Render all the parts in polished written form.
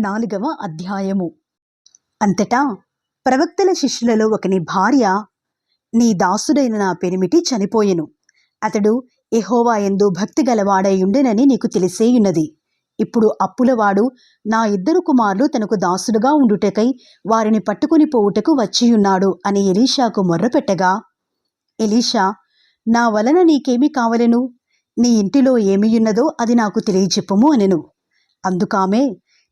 4వ అధ్యాయము. అంతటా ప్రవక్తల శిష్యులలో ఒకని భార్య, నీ దాసుడైన నా పెనిమిటి చనిపోయెను. అతడు యెహోవా యందు భక్తి గలవాడై ఉండెనని నీకు తెలిసేయున్నది. ఇప్పుడు అప్పులవాడు నా 2 కుమారులు తనకు దాసుడుగా ఉండుటకై వారిని పట్టుకుని పోవుటకు వచ్చియున్నాడు అని ఎలీషాకు మొర్రపెట్టగా, ఎలీషా, నా వలన నీకేమి కావలెను? నీ ఇంటిలో ఏమియున్నదో అది నాకు తెలియచెప్పుము అనెను. అందుకామె,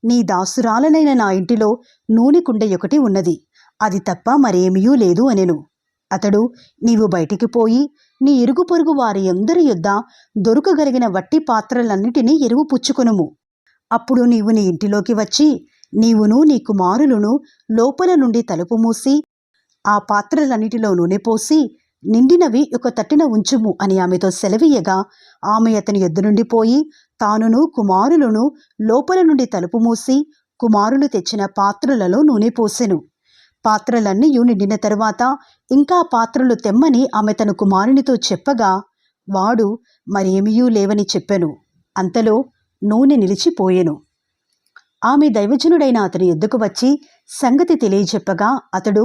నీ దాసురాలనైన నా ఇంటిలో నూనె కుండ ఒకటి ఉన్నది, అది తప్ప మరేమియూ లేదు అనెను. అతడు, నీవు బయటికి పోయి నీ ఇరుగు పొరుగు వారి అందరి యొద్ద దొరకగలిగిన వట్టి పాత్రలన్నిటినీ ఎరువు పుచ్చుకొనుము. అప్పుడు నీవు నీ ఇంటిలోకి వచ్చి నీవును నీ కుమారులను లోపల నుండి తలుపు మూసి ఆ పాత్రలన్నిటిలో నూనె పోసి నిండినవి ఒక తట్టిన ఉంచుము అని ఆమెతో సెలవీయగా, ఆమె అతని యొద్ద నుండి పోయి తానును కుమారులను లోపల నుండి తలుపు మూసి కుమారులు తెచ్చిన పాత్రలలో నూనె పోసెను. పాత్రలన్నీ నిండిన తరువాత ఇంకా పాత్రలు తెమ్మని ఆమె తన కుమారునితో చెప్పగా, వాడు మరేమియూ లేవని చెప్పెను. అంతలో నూనె నిలిచిపోయెను. ఆమె దైవజనుడైన అతని యొద్దకు వచ్చి సంగతి తెలియజెప్పగా, అతడు,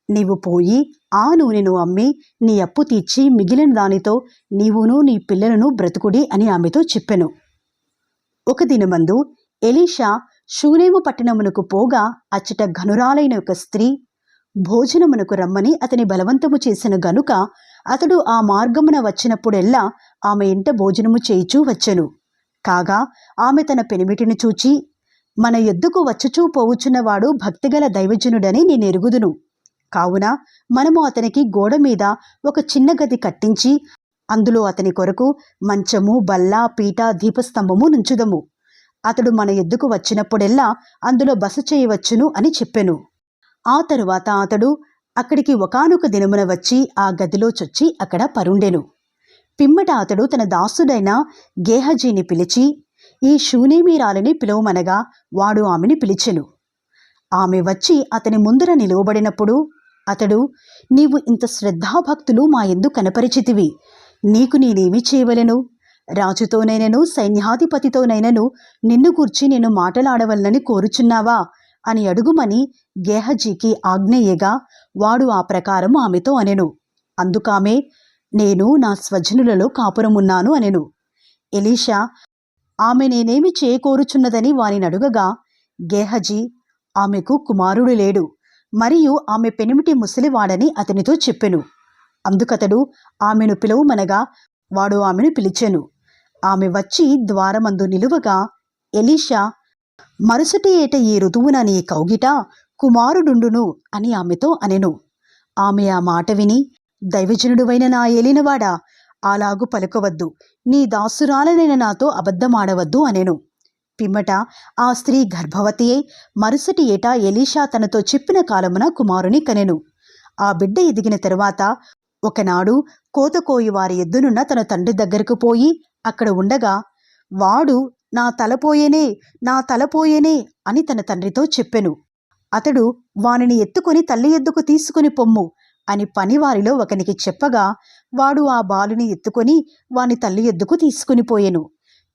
నీవు పోయి ఆ నూనెను అమ్మి నీ అప్పు తీర్చి మిగిలిన దానితో నీవును నీ పిల్లలను బ్రతుకుడి అని ఆమెతో చెప్పెను. ఒక దినమందు ఎలీషా షూనేము పట్టణమునకు పోగా అచ్చట ఘనురాలైన ఒక స్త్రీ భోజనమునకు రమ్మని అతని బలవంతము చేసిన గనుక అతడు ఆ మార్గమున వచ్చినప్పుడెల్లా ఆమె ఇంట భోజనము చేయిచూ వచ్చెను. కాగా ఆమె తన పెనిమిటిని చూచి, మన యొద్దకు వచ్చుచూ పోవుచున్నవాడు భక్తిగల దైవజనుడని నేనెరుగుదును. కావున మనము అతనికి గోడ మీద ఒక చిన్న గది కట్టించి అందులో అతని కొరకు మంచము, బల్ల, పీట, దీపస్తంభము నుంచుదము. అతడు మన యొద్దకు వచ్చినప్పుడెల్లా అందులో బస చేయవచ్చును అని చెప్పెను. ఆ తరువాత అతడు అక్కడికి ఒకానొక దినమున వచ్చి ఆ గదిలో చొచ్చి అక్కడ పరుండెను. పిమ్మట అతడు తన దాసుడైన గేహజీని పిలిచి, ఈ షూనేమీరాలిని పిలువమనగా వాడు ఆమెని పిలిచెను. ఆమె వచ్చి అతని ముందర నిలువబడినప్పుడు అతడు, నీవు ఇంత శ్రద్ధాభక్తులు మా యందు కనపరిచితివి, నీకు నేనేమి చేయవలెను? రాజుతోనైనను సైన్యాధిపతితోనైనను నిన్ను గూర్చి నేను మాటలాడవలనని కోరుచున్నావా అని అడుగుమని గేహజీకి ఆజ్ఞేయగా వాడు ఆ ప్రకారం ఆమెతో అనెను. అందుకామె, నేను నా స్వజనులలో కాపురమున్నాను అనెను. ఎలీషా ఆమె నేనేమి చేయకోరుచున్నదని వారిని అడుగగా, గేహజీ, ఆమెకు కుమారుడు లేడు, మరియు ఆమె పెనిమిటి ముసలివాడని అతనితో చెప్పెను. అందుకతడు ఆమెను పిలువమనగా వాడు ఆమెను పిలిచెను. ఆమె వచ్చి ద్వారమందు నిలువగా, ఎలీషా, మరుసటి ఏట ఈ ఋతువున నీ కౌగిట కుమారుడుండును అని ఆమెతో అనెను. ఆమె ఆ మాట విని, దైవజనుడువైన నా ఏలినవాడా, అలాగు పలుకవద్దు, నీ దాసురాలనైన నాతో అబద్ధమాడవద్దు అనెను. పిమ్మట ఆ స్త్రీ గర్భవతి అయి మరుసటి ఏటా ఎలీషా తనతో చెప్పిన కాలమున కుమారుని కనెను. ఆ బిడ్డ ఎదిగిన తరువాత ఒకనాడు కోతకోయి వారి ఎద్దునున్న తన తండ్రి దగ్గరకు పోయి అక్కడ ఉండగా, వాడు నా తలపోయేనే, నా తలపోయేనే అని తన తండ్రితో చెప్పెను. అతడు వానిని ఎత్తుకొని తల్లి ఎద్దుకు తీసుకుని పొమ్ము అని పనివారిలో ఒకనికి చెప్పగా, వాడు ఆ బాలుని ఎత్తుకొని వాని తల్లి ఎద్దుకు తీసుకుని పోయెను.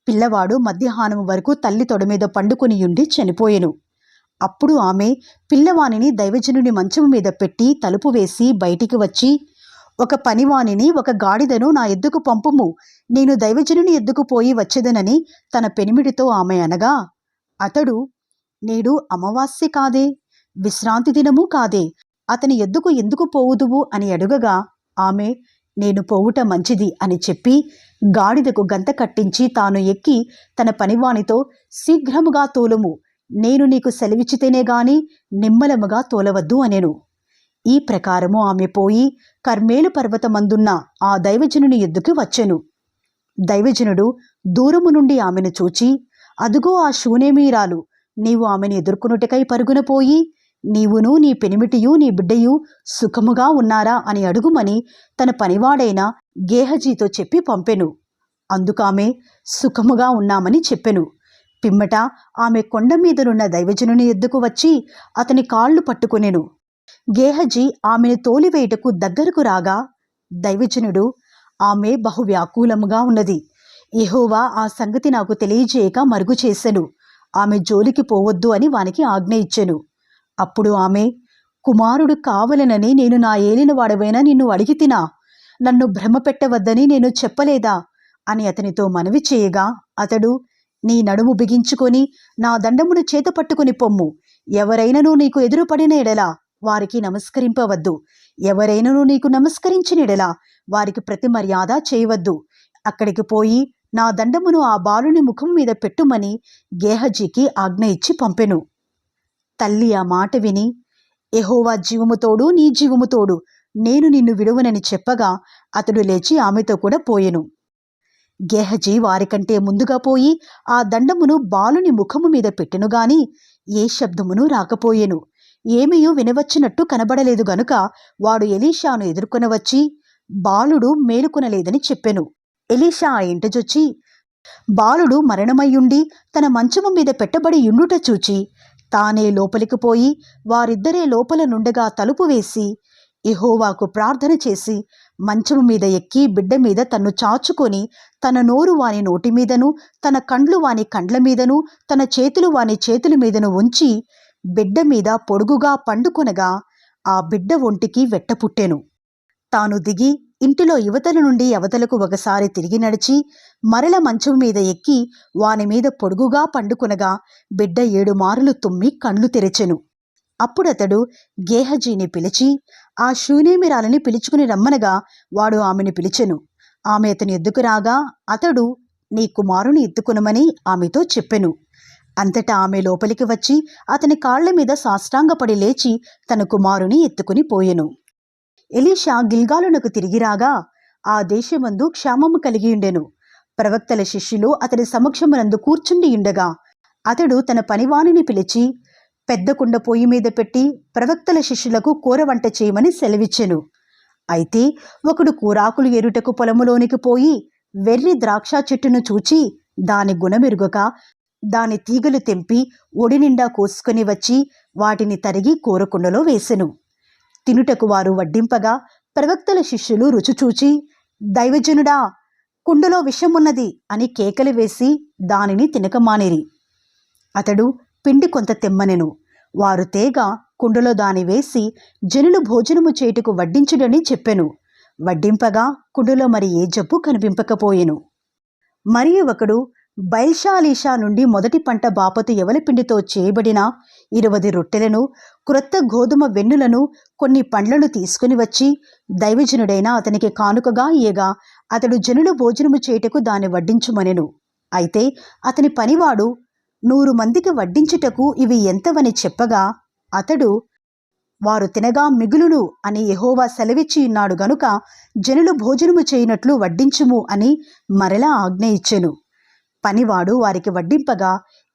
పిల్లవాడు మధ్యాహ్నం వరకు తల్లి తొడమీద పండుకొనియుండి చనిపోయెను. అప్పుడు ఆమె పిల్లవానిని దైవజనుని మంచము మీద పెట్టి తలుపు వేసి బయటికి వచ్చి, ఒక పనివానిని ఒక గాడిదను నా ఎద్దుకు పంపుము, నేను దైవజనుని ఎద్దుకు పోయి వచ్చేదనని తన పెనిమిడితో ఆమె అనగా, అతడు, నేడు అమావాస్య కాదే, విశ్రాంతి దినము కాదే, అతని ఎద్దుకు ఎందుకు పోవుదువు అని అడుగగా, ఆమె, నేను పోవుట మంచిది అని చెప్పి గాడిదకు గంత కట్టించి తాను ఎక్కి తన పనివానితో, శీఘ్రముగా తోలుము, నేను నీకు సెలవిచ్చితేనే గాని నిమ్మలముగా తోలవద్దు అనెను. ఈ ప్రకారము ఆమె పోయి కర్మేలు పర్వతమందున్న ఆ దైవజనుని ఎద్దుకు వచ్చెను. దైవజనుడు దూరము నుండి ఆమెను చూచి, అదుగో ఆ షూనేమీరాలు, నీవు ఆమెను ఎదుర్కొనుటకై పరుగున పోయి నీవును నీ పెనిమిటియు నీ బిడ్డయు సుఖముగా ఉన్నారా అని అడుగుమని తన పనివాడైన గేహజీతో చెప్పి పంపెను. అందుకామె సుఖముగా ఉన్నామని చెప్పెను. పిమ్మట ఆమె కొండ మీదనున్న దైవజనుని ఎద్దుకు వచ్చి అతని కాళ్ళు పట్టుకొనెను. గేహజీ ఆమెను తోలివేయుటకు దగ్గరకు రాగా, దైవజనుడు, ఆమె బహు వ్యాకులముగా ఉన్నది, యెహోవా ఆ సంగతి నాకు తెలియజేయక మరుగు చేసెను, ఆమె జోలికి పోవద్దు అని వానికి ఆజ్ఞ ఇచ్చెను. అప్పుడు ఆమె, కుమారుడు కావలనని నేను నా ఏలినవాడవైన నిన్ను అడిగి తినా? నన్ను భ్రమ పెట్టవద్దని నేను చెప్పలేదా అని అతనితో మనవి చేయగా, అతడు, నీ నడుము బిగించుకొని నా దండమును చేత పట్టుకుని పొమ్ము. ఎవరైనను నీకు ఎదురుపడిన ఎడలా వారికి నమస్కరింపవద్దు. ఎవరైనను నీకు నమస్కరించిన ఎడలా వారికి ప్రతి మర్యాద చేయవద్దు. అక్కడికి పోయి నా దండమును ఆ బాలుని ముఖం మీద పెట్టుమని గేహజీకి ఆజ్ఞ ఇచ్చి పంపెను. తల్లి ఆ మాట విని, యెహోవా జీవము తోడు, నీ జీవము తోడు, నేను నిన్ను విడువనని చెప్పగా అతడు లేచి ఆమెతో కూడా పోయెను. గేహజీ వారికంటే ముందుగా పోయి ఆ దండమును బాలుని ముఖము మీద పెట్టెను గాని ఏ శబ్దమును రాకపోయెను. ఏమీయూ వినవచ్చినట్టు కనబడలేదు గనుక వాడు ఎలీషాను ఎదుర్కొని వచ్చి, బాలుడు మేలుకొనలేదని చెప్పెను. ఎలీషా ఆ ఇంటజొచ్చి, బాలుడు మరణమయ్యుండి తన మంచము మీద పెట్టబడి యుండుట చూచి తానే లోపలికి పోయి వారిద్దరే లోపల నుండగా తలుపు వేసి యెహోవాకు ప్రార్థన చేసి మంచము మీద ఎక్కి బిడ్డ మీద తన్ను చాచుకొని తన నోరు వాని నోటి మీదను తన కండ్లు వాని కండ్ల మీదను తన చేతులు వాని చేతుల మీదను ఉంచి బిడ్డ మీద పొడుగుగా పండుకొనగా ఆ బిడ్డ ఒంటికి వెట్ట పుట్టెను. తాను దిగి ఇంటిలో యువతల నుండి అవతలకు ఒకసారి తిరిగి నడిచి మరల మంచం మీద ఎక్కి వాని మీద పొడుగుగా పండుకొనగా బిడ్డ 7 మారులు తుమ్మి కండ్లు తెరిచెను. అప్పుడతడు గేహజీని పిలిచి ఆ షూనేమిరాలని పిలుచుకుని రమ్మనగా వాడు ఆమెను పిలిచెను. ఆమె అతని ఎద్దుకు రాగా అతడు, నీ కుమారుని ఎత్తుకునమని ఆమెతో చెప్పెను. అంతటా ఆమె లోపలికి వచ్చి అతని కాళ్ల మీద సాష్టాంగపడి లేచి తన కుమారుని ఎత్తుకుని పోయెను. ఎలీషా గిల్గాలునకు తిరిగిరాగా ఆ దేశమందు క్షామము కలిగియుండెను. ప్రవక్తల శిష్యులు అతని సమక్షమునందు కూర్చుండియుండగా అతడు తన పనివానిని పిలిచి పెద్ద కుండ పొయ్యి మీద పెట్టి ప్రవక్తల శిష్యులకు కూర వంట చేయమని సెలవిచ్చెను. అయితే ఒకడు కూరాకులు ఏరుటకు పొలములోనికి పోయి వెర్రి ద్రాక్ష చెట్టును చూచి దాని గుణమెరుగక దాని తీగలు తెంపి ఒడి నిండా కోసుకొని వచ్చి వాటిని తరిగి కూరకుండలో వేసెను. తినుటకు వారు వడ్డింపగా ప్రవక్తల శిష్యులు రుచి చూచి, దైవజనుడా, కుండలో విషమున్నది అని కేకలు వేసి దానిని తినకమానిరి. అతడు పిండి కొంత తెమ్మనెను. వారు తేగ కుండలో దాని వేసి జనులు భోజనము చేయుటకు వడ్డించుడని చెప్పెను. వడ్డింపగా కుండలో మరి ఏ జబ్బు కనిపింపకపోయెను. మరి ఒకడు బయల్షాలీషా నుండి మొదటి పంట బాపతు యవలపిండితో చేయబడిన 20 రొట్టెలను క్రొత్త గోధుమ వెన్నులను కొన్ని పండ్లను తీసుకుని వచ్చి దైవజనుడైన అతనికి కానుకగా ఇయ్యగా అతడు జనులు భోజనము చేయుటకు దాన్ని వడ్డించుమనెను. అయితే అతని పనివాడు 100 మందికి వడ్డించుటకు ఇవి ఎంతవని చెప్పగా అతడు, వారు తినగా మిగులును అని యెహోవా సెలవిచ్చి ఉన్నాడు గనుక జనులు భోజనము చేయనట్లు వడ్డించుము అని మరలా ఆజ్ఞ ఇచ్చెను. పనివాడు వారికి వడ్డింపగా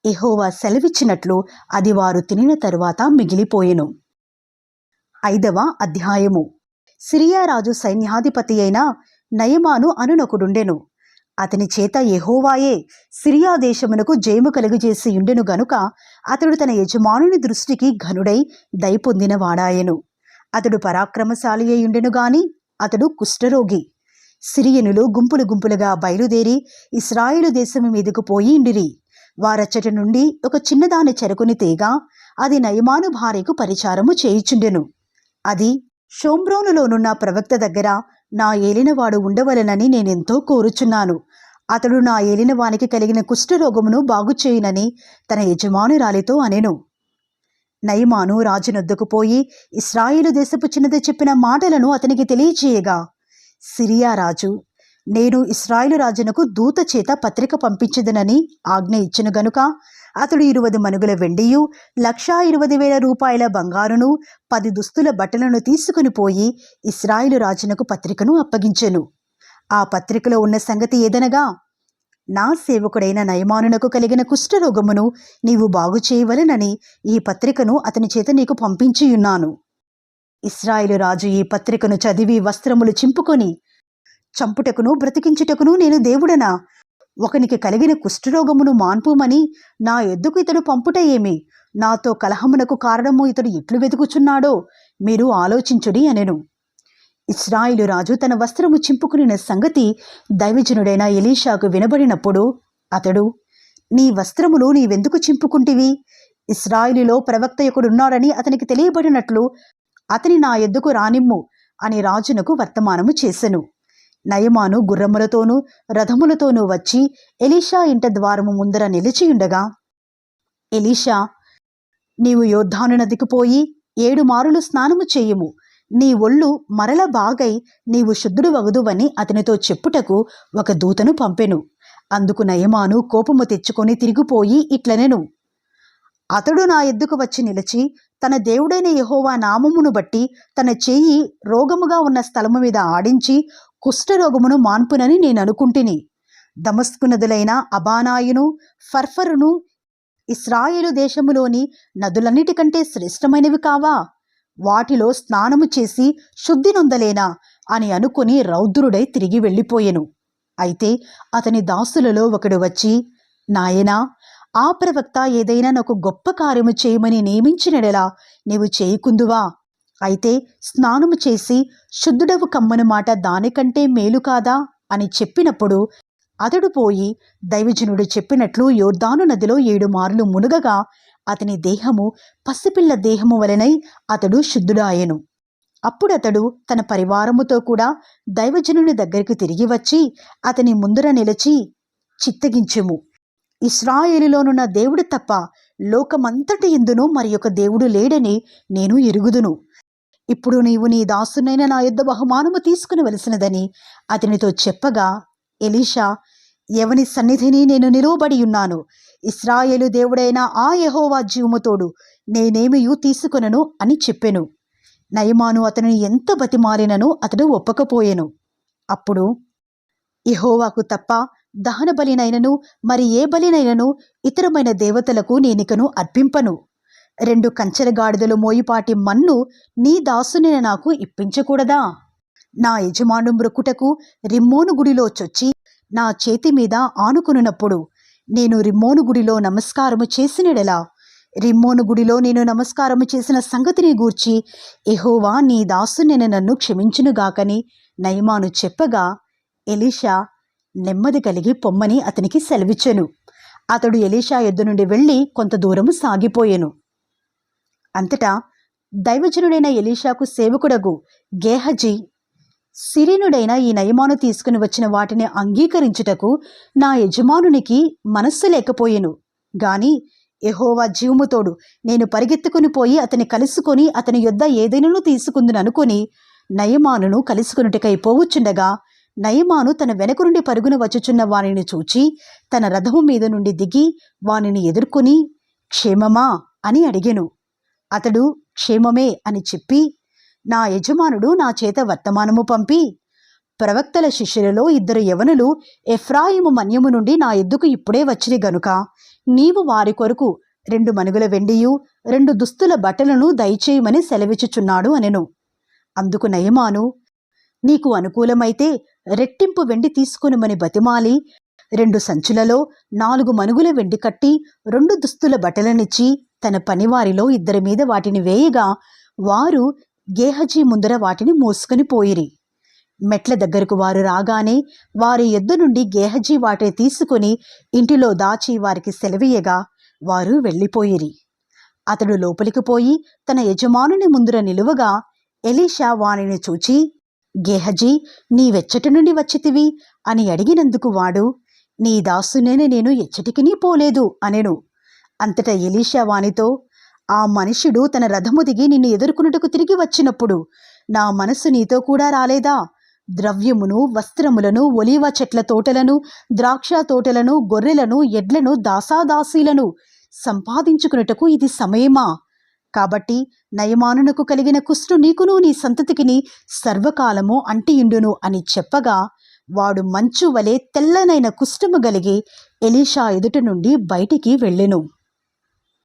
యెహోవా సెలవిచ్చినట్లు అది వారు తినిన తరువాత మిగిలిపోయెను. 5వ అధ్యాయము. సిరియా రాజు సైన్యాధిపతి అయిన నయమాను అనునొకడుండెను. అతని చేత యెహోవాయే సిరియా దేశమునకు జయము కలుగజేసి ఉండెను గనుక అతడు తన యజమానుని దృష్టికి ఘనుడై దయ పొందిన వాడాయెను. అతడు పరాక్రమశాలి అయి ఉండెను గాని అతడు కుష్ఠరోగి. సిరియనులు గుంపులు గుంపులుగా బయలుదేరి ఇశ్రాయేలు దేశము మీదకు పోయి ఉండిరి. వారచ్చటి నుండి ఒక చిన్నదాని చెరకుని తేగా అది నయమాను భార్యకు పరిచారము చేయుచుండెను. అది, షోమ్రోనులోనున్న ప్రవక్త దగ్గర నా ఏలినవాడు ఉండవలనని నేనెంతో కోరుచున్నాను. అతడు నా ఏలినవానికి కలిగిన కుష్ఠరోగమును బాగుచేయునని తన యజమానురాలితో అనెను. నయమాను రాజునొద్దకు పోయి ఇశ్రాయేలు దేశపు చిన్నది చెప్పిన మాటలను అతనికి తెలియచేయగా సిరియా రాజు, నేను ఇశ్రాయేలు రాజునకు దూత చేత పత్రిక పంపించదనని ఆజ్ఞ ఇచ్చెను గనుక అతడు 20 మనుగుల వెండియు 1,20,000 రూపాయల బంగారును 10 దుస్తుల బట్టలను తీసుకుని పోయి ఇశ్రాయేలు రాజునకు పత్రికను అప్పగించెను. ఆ పత్రికలో ఉన్న సంగతి ఏదనగా, నా సేవకుడైన నయమానునకు కలిగిన కుష్ఠరోగమును నీవు బాగు చేయవలెనని ఈ పత్రికను అతని చేత నీకు పంపించియున్నాను. ఇశ్రాయేలు రాజు ఈ పత్రికను చదివి వస్త్రములు చింపుకొని, చంపుటకును బ్రతికించుటకును నేను దేవుడనా? ఒకనికి కలిగిన కుష్ఠరోగమును మాన్పుమని నా ఎద్దుకు ఇతడు పంపుట ఏమి? నాతో కలహమునకు కారణము ఇతడు ఎట్లు వెతుకుచున్నాడో మీరు ఆలోచించుడి అనెను. ఇశ్రాయేలు రాజు తన వస్త్రము చింపుకుని సంగతి దైవజనుడైన ఎలీషాకు వినబడినప్పుడు అతడు, నీ వస్త్రములు నీవెందుకు చింపుకుంటివి? ఇశ్రాయేలులో ప్రవక్త ఒకడున్నాడని అతనికి తెలియబడినట్లు అతని నా యొద్దకు రానిమ్ము అని రాజునకు వర్తమానము చేసెను. నయమాను గుర్రములతోనూ రథములతోనూ వచ్చి ఎలీషా ఇంట ద్వారము ముందర నిలిచియుండగా, ఎలీషా, నీవు యోర్దాను నదికి పోయి 7 మారులు స్నానము చేయుము, నీ ఒళ్ళు మరల బాగై నీవు శుద్ధుడు వగుదువని అతనితో చెప్పుటకు ఒక దూతను పంపెను. అందుకు నయమాను కోపము తెచ్చుకొని తిరిగిపోయి ఇట్లనెను, అతడు నా ఎద్దుకు వచ్చి నిలిచి తన దేవుడైన యెహోవా నామమును బట్టి తన చెయ్యి రోగముగా ఉన్న స్థలము మీద ఆడించి కుష్ఠరోగమును మాన్పునని నేను అనుకుంటుని. దమస్కు నదులైన అబానాయును ఫర్ఫరును ఇశ్రాయేలు దేశములోని నదులన్నిటికంటే శ్రేష్టమైనవి కావా? వాటిలో స్నానము చేసి శుద్ధి నొందలేనా అని అనుకుని రౌద్రుడై తిరిగి వెళ్ళిపోయెను. అయితే అతని దాసులలో ఒకడు వచ్చి, నాయనా, ఆ ప్రవక్త ఏదైనా నాకు గొప్ప కార్యము చేయమని నియమించినడెలా నీవు చేయకుందువా? అయితే స్నానము చేసి శుద్ధుడవు కమ్మను మాట దానికంటే మేలు కాదా అని చెప్పినప్పుడు అతడు పోయి దైవజనుడు చెప్పినట్లు యోర్దాను నదిలో 7 మార్లు మునుగగా అతని దేహము పసిపిల్ల దేహము వలెనై అతడు శుద్ధుడాయెను. అప్పుడతడు తన పరివారముతో కూడా దైవజనుని దగ్గరికి తిరిగి వచ్చి అతని ముందర నిలిచి, చిత్తగించుము, ఇశ్రాయేలులోనున్న దేవుడు తప్ప లోకమంతటి యందును మరి ఒక దేవుడు లేడని నేను ఎరుగుదును. ఇప్పుడు నీవు నీ దాసునైన నా యొద్ద బహుమానము తీసుకునివలసినదని అతనితో చెప్పగా, ఎలీషా, ఎవని సన్నిధిని నేను నిలువబడి ఉన్నాను, ఇశ్రాయేలు దేవుడైన ఆ యెహోవా జీవముతోడు నేనేమియూ తీసుకొనను అని చెప్పెను. నయమాను అతనిని ఎంత బతిమాలినను అతడు ఒప్పకపోయెను. అప్పుడు, యెహోవాకు తప్ప దహన బలినైనను మరి ఏ బలినైనను ఇతరమైన దేవతలకు నేనికను అర్పింపను. 2 కంచెల గాడిదలు మోయిపాటి మన్ను నీ దాసునైన నాకు ఇప్పించకూడదా? నా యజమాను మ్రొక్కుటకు రిమ్మోను గుడిలో చొచ్చి నా చేతి మీద ఆనుకున్నప్పుడు నేను రిమ్మోను గుడిలో నమస్కారము చేసినడెలా? రిమ్మోను గుడిలో నేను నమస్కారము చేసిన సంగతిని గూర్చి యెహోవా నీ దాసునైన నన్ను క్షమించునుగాకని నయమాను చెప్పగా, ఎలీషా నెమ్మది కలిగి పొమ్మని అతనికి సెలవిచ్చెను. అతడు ఎలీషా యొద్ద నుండి వెళ్ళి కొంత దూరము సాగిపోయెను. అంతటా దైవజనుడైన ఎలీషాకు సేవకుడగు గేహజీ, సిరీనుడైన ఈ నయమాను తీసుకుని వచ్చిన వాటిని అంగీకరించుటకు నా యజమానునికి మనస్సు లేకపోయెను గాని యెహోవా జీవముతోడు నేను పరిగెత్తుకుని పోయి అతని కలుసుకొని అతని యొద్ద ఏదైనాను తీసుకుందుననుకొని నయమానును కలుసుకున్నట్టుకై పోవుచుండగా, నయమాను తన వెనక నుండి పరుగున వచ్చుచున్న వానిని చూచి తన రథము మీద నుండి దిగి వానిని ఎదుర్కొని, క్షేమమా అని అడిగెను. అతడు క్షేమమే అని చెప్పి, నా యజమానుడు నా చేత వర్తమానము పంపి, ప్రవక్తల శిష్యులలో 2 యవనులు ఎఫ్రాయిము మన్యము నుండి నా ఎద్దుకు ఇప్పుడే వచ్చిరి గనుక నీవు వారి కొరకు 2 మనుగుల వెండియు 2 దుస్తుల బట్టలను దయచేయమని సెలవిచ్చుచున్నాడు అనెను. అందుకు నయమాను, నీకు అనుకూలమైతే రెట్టింపు వెండి తీసుకొనుమని బతిమాలి 2 సంచులలో 4 మనుగుల వెండి కట్టి 2 దుస్తుల బట్టలనిచ్చి తన పనివారిలో 2 మీద వాటిని వేయగా వారు గేహజీ ముందర వాటిని మోసుకొని పోయిరి. మెట్ల దగ్గరకు వారు రాగానే వారి యొద్ద నుండి గేహజీ వాటిని తీసుకుని ఇంటిలో దాచి వారికి సెలవీయగా వారు వెళ్ళిపోయిరి. అతడు లోపలికి పోయి తన యజమానుని ముందర నిలువగా ఎలీషా వానిని చూచి, గేహజీ, నీవెచ్చటి నుండి వచ్చితివి అని అడిగినందుకు వాడు, నీ దాసునేనే నేను ఎచ్చటికినీ పోలేదు అనెను. అంతటా ఎలీషా వానితో, ఆ మనుష్యుడు తన రథము దిగి నిన్ను ఎదుర్కొనుటకు తిరిగి వచ్చినప్పుడు నా మనస్సు నీతో కూడా రాలేదా? ద్రవ్యమును వస్త్రములను ఒలీవ చెట్ల తోటలను ద్రాక్ష తోటలను గొర్రెలను ఎడ్లను దాసాదాసీలను సంపాదించుకున్నటకు ఇది సమయమా? కాబట్టి నయమానునకు కలిగిన కుష్టు నీకును నీ సంతతికిని సర్వకాలము అంటియుండును అని చెప్పగా వాడు మంచు వలె తెల్లనైన కుష్ఠము కలిగి ఎలీషా ఎదుట నుండి బయటికి వెళ్ళెను.